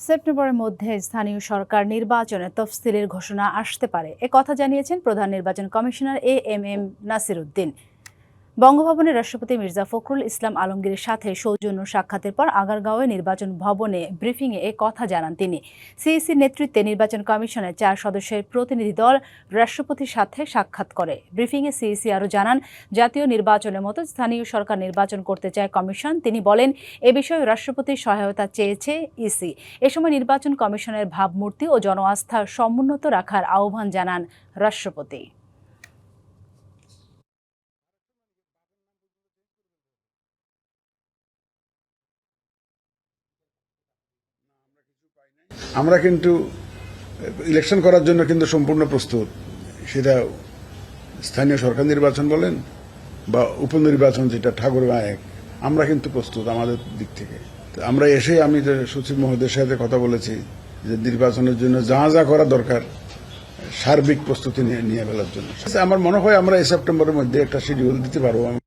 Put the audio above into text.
সেপ্টেম্বরের মধ্যে স্থানীয় সরকার নির্বাচনে তফসিলের ঘোষণা আসতে পারে, একথা জানিয়েছেন প্রধান নির্বাচন কমিশনার এএমএম নাসির উদ্দিন। বঙ্গভবনে রাষ্ট্রপতি মির্জা ফখরুল ইসলাম আলমগীরের সাথে সৌজন্য সাক্ষাতের পর আগারগাঁওয়ে নির্বাচন ভবনে ব্রিফিংয়ে এ কথা জানান তিনি। সিইসির নেতৃত্বে নির্বাচন কমিশনের 4 সদস্যের প্রতিনিধি দল রাষ্ট্রপতির সাথে সাক্ষাৎ করে। ব্রিফিংয়ে সিইসি আরও জানান, জাতীয় নির্বাচনের মতো স্থানীয় সরকার নির্বাচন করতে চায় কমিশন। তিনি বলেন, এ বিষয়ে রাষ্ট্রপতির সহায়তা চেয়েছে ইসি। এ সময় নির্বাচন কমিশনের ভাবমূর্তি ও জনআস্থা সমুন্নত রাখার আহ্বান জানান রাষ্ট্রপতি। আমরা কিন্তু ইলেকশন করার জন্য কিন্তু সম্পূর্ণ প্রস্তুত, সেটা স্থানীয় সরকার নির্বাচন বলেন বা উপনির্বাচন যেটা ঠাকুরগাঁ 1, আমরা কিন্তু প্রস্তুত আমাদের দিক থেকে। আমরা এসেই আমি সচিব মহোদয়ের সাথে কথা বলেছি যে নির্বাচনের জন্য যা যা করা দরকার সার্বিক প্রস্তুতি নিয়ে ফেলার জন্য। আমার মনে হয় আমরা এই সেপ্টেম্বরের মধ্যে একটা শিডিউল দিতে পারবো।